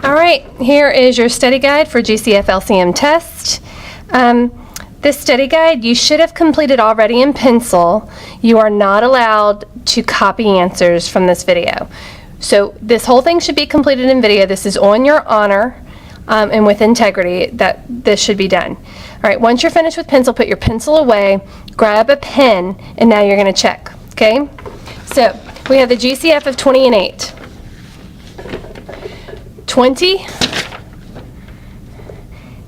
All right, here is your study guide for GCF LCM test. This study guide you should have completed already in pencil. You are not allowed to copy answers from this video. So this whole thing should be completed in video. This is on your honor and with integrity that this should be done. All right, once you're finished with pencil, put your pencil away, grab a pen, and now you're going to check, okay? So we have the GCF of 20 and 8. 20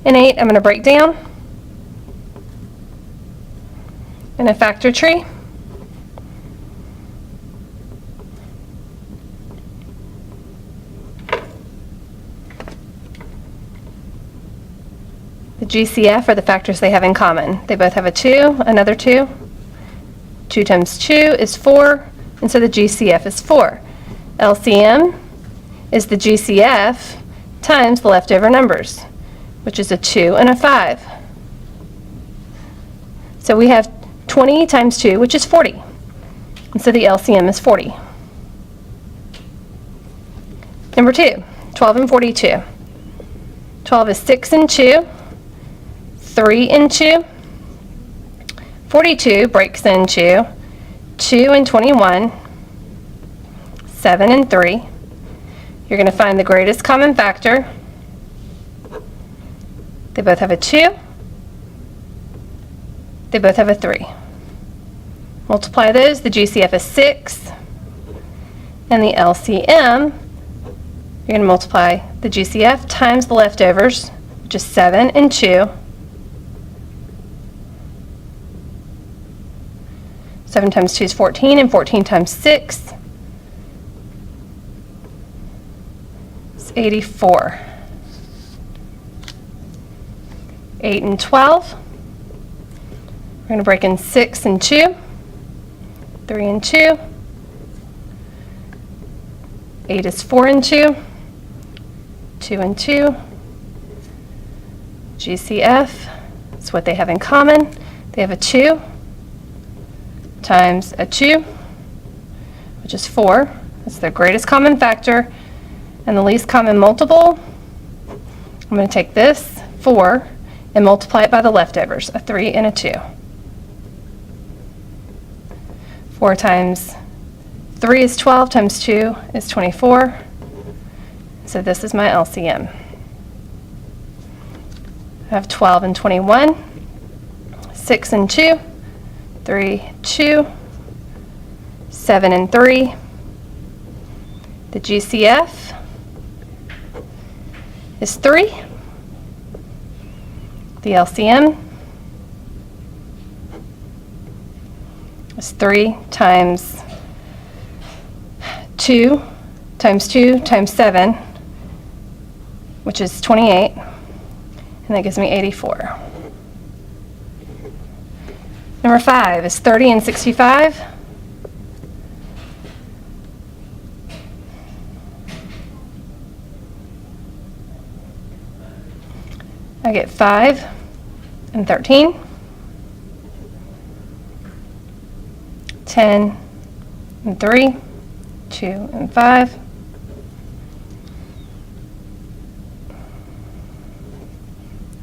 and 8, I'm going to break down in a factor tree. The GCF are the factors they have in common. They both have a 2, another 2. 2 times 2 is 4, and so the GCF is 4. LCM is the GCF times the leftover numbers, which is a 2 and a 5. So we have 20 times 2, which is 40. And so the LCM is 40. Number 2, 12 and 42. 12 is 6 and 2, 3 and 2. 42 breaks into 2 and 21, 7 and 3. You're going to find the greatest common factor. They both have a 2. They both have a 3. Multiply those, the GCF is 6. And the LCM, you're going to multiply the GCF times the leftovers, which is 7 and 2. 7 times 2 is 14, and 14 times 6 is 84. 8 and 12. We're going to break in 6 and 2, 3 and 2. 8 is 4 and 2, 2 and 2. GCF is what they have in common. They have a 2 times a 2, which is 4. That's their greatest common factor. And the least common multiple, I'm going to take this 4 and multiply it by the leftovers, a 3 and a 2. 4 times 3 is 12, times 2 is 24. So this is my LCM. I have 12 and 21, 6 and 2, 3, 2, 7 and 3. The GCF is 3. The LCM is 3 times 2 times 2 times 7, which is 28, and that gives me 84. Number 5 is 30 and 65. I get 5 and 13. 10 and 3. 2 and 5.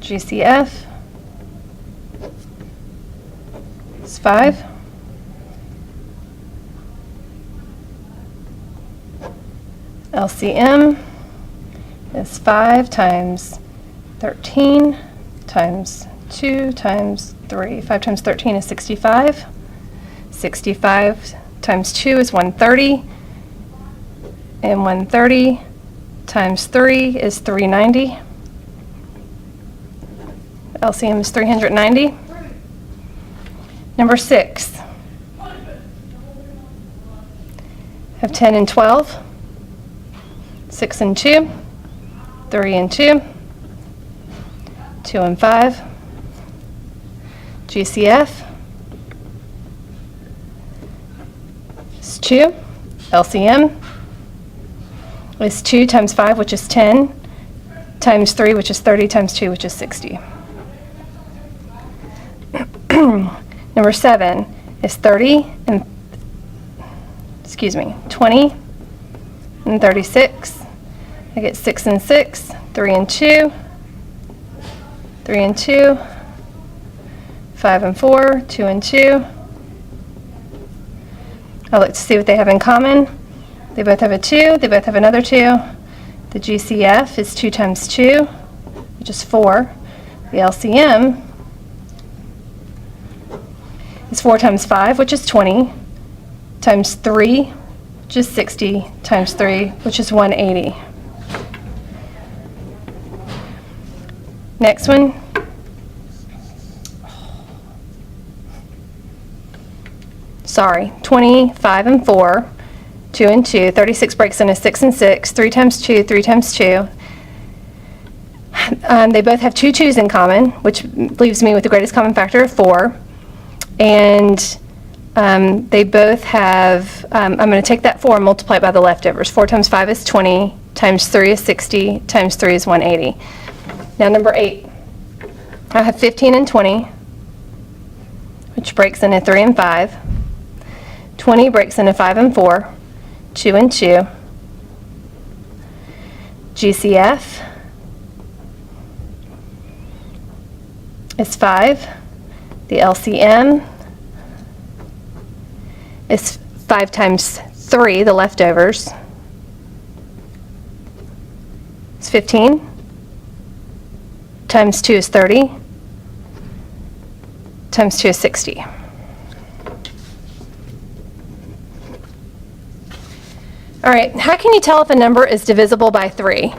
GCF is 5. LCM is 5 times 13 times 2 times 3. 5 times 13 is 65. 65 times 2 is 130. And 130 times 3 is 390. LCM is 390. Number 6. I have 10 and 12. 6 and 2. 3 and 2. 2 and 5. GCF is 2. LCM is 2 times 5, which is 10, times 3, which is 30, times 2, which is 60. Number 7 is 20 and 36. I get 6 and 6, 3 and 2, 3 and 2, 5 and 4, 2 and 2. I look to see what they have in common. They both have a 2, they both have another 2. The GCF is 2 times 2, which is 4. The LCM is 4 times 5, which is 20, times 3, which is 60, times 3, which is 180. Next one. Sorry, 25 and 4, 2 and 2, 36 breaks into 6 and 6, 3 times 2, 3 times 2. They both have 2 2's in common, which leaves me with the greatest common factor of 4. And they both have, I'm going to take that 4 and multiply it by the leftovers. 4 times 5 is 20, times 3 is 60, times 3 is 180. Now number 8. I have 15 and 20, which breaks into 3 and 5. 20 breaks into 5 and 4, 2 and 2. GCF is 5. The LCM is 5 times 3, the leftovers. It's 15. Times 2 is 30. Times 2 is 60. All right, how can you tell if a number is divisible by 3?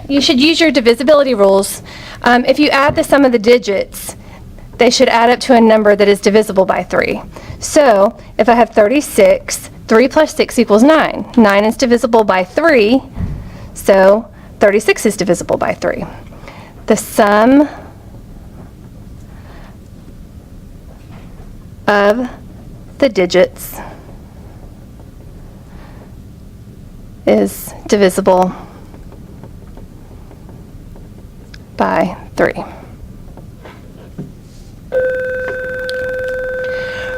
You should use your divisibility rules. If you add the sum of the digits, they should add up to a number that is divisible by 3. So if I have 36, 3 plus 6 equals 9. 9 is divisible by 3, so 36 is divisible by 3. The sum of the digits is divisible by 3.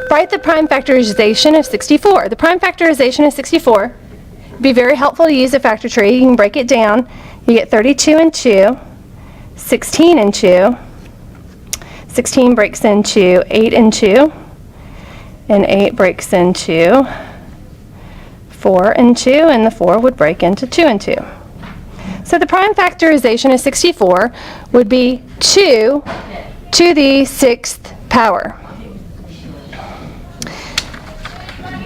Write the prime factorization of 64. The prime factorization of 64 would be very helpful to use a factor tree. You can break it down. You get 32 and 2, 16 and 2. 16 breaks into 8 and 2, and 8 breaks into 4 and 2, and the 4 would break into 2 and 2. So the prime factorization of 64 would be 2 to the 6th power.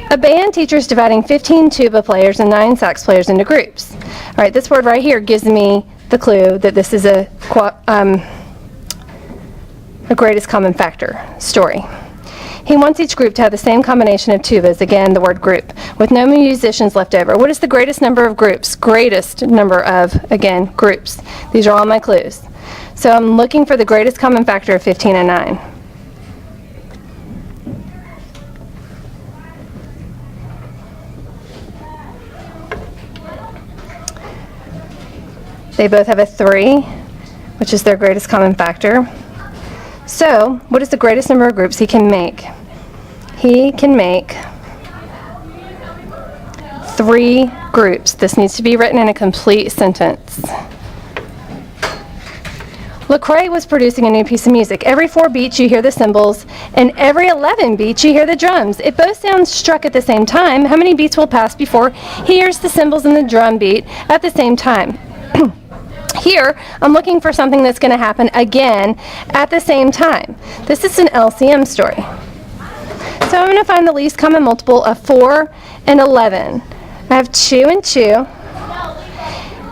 A band teacher is dividing 15 tuba players and 9 sax players into groups. All right, this word right here gives me the clue that this is a greatest common factor story. He wants each group to have the same combination of tubas, again, the word group, with no musicians left over. What is the greatest number of groups? Greatest number of, again, groups. These are all my clues. So I'm looking for the greatest common factor of 15 and 9. They both have a 3, which is their greatest common factor. So, what is the greatest number of groups he can make? He can make 3 groups. This needs to be written in a complete sentence. Lecrae was producing a new piece of music. Every 4 beats you hear the cymbals, and every 11 beats you hear the drums. If both sounds struck at the same time, how many beats will pass before he hears the cymbals and the drum beat at the same time? Here, I'm looking for something that's going to happen again at the same time. This is an LCM story. So I'm going to find the least common multiple of 4 and 11. I have 2 and 2,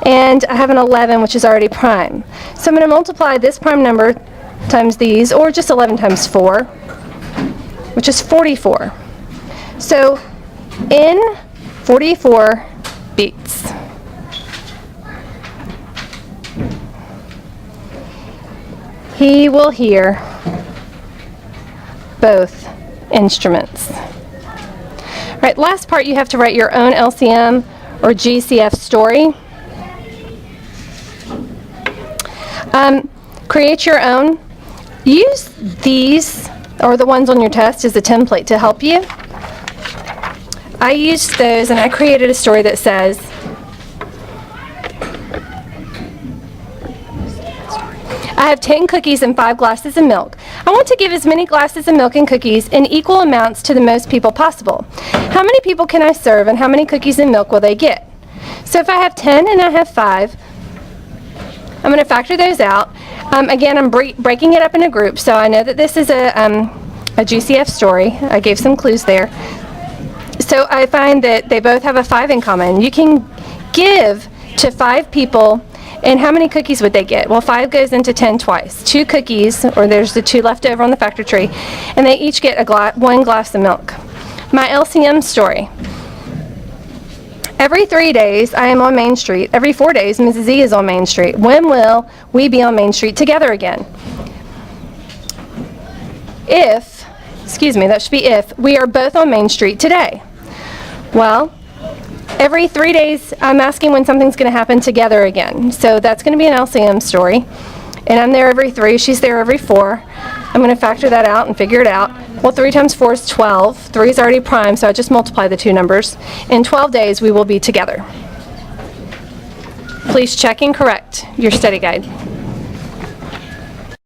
and I have an 11, which is already prime. So I'm going to multiply this prime number times these, or just 11 times 4, which is 44. So in 44 beats, he will hear both instruments. All right, last part, you have to write your own LCM or GCF story. Create your own. Use these, or the ones on your test, as a template to help you. I used those, and I created a story that says, I have 10 cookies and 5 glasses of milk. I want to give as many glasses of milk and cookies in equal amounts to the most people possible. How many people can I serve and how many cookies and milk will they get? So if I have 10 and I have 5, I'm going to factor those out. Again, I'm breaking it up into groups, so I know that this is a GCF story. I gave some clues there. So I find that they both have a 5 in common. You can give to 5 people, and how many cookies would they get? Well, 5 goes into 10 twice. 2 cookies, or there's the 2 left over on the factor tree, and they each get 1 glass of milk. My LCM story. Every 3 days, I am on Main Street. Every 4 days, Mrs. Z is on Main Street. When will we be on Main Street together again? If, that should be if, we are both on Main Street today. Well, every 3 days, I'm asking when something's going to happen together again. So that's going to be an LCM story. And I'm there every 3, she's there every 4. I'm going to factor that out and figure it out. Well, 3 times 4 is 12. 3 is already prime, so I just multiply the 2 numbers. In 12 days, we will be together. Please check and correct your study guide.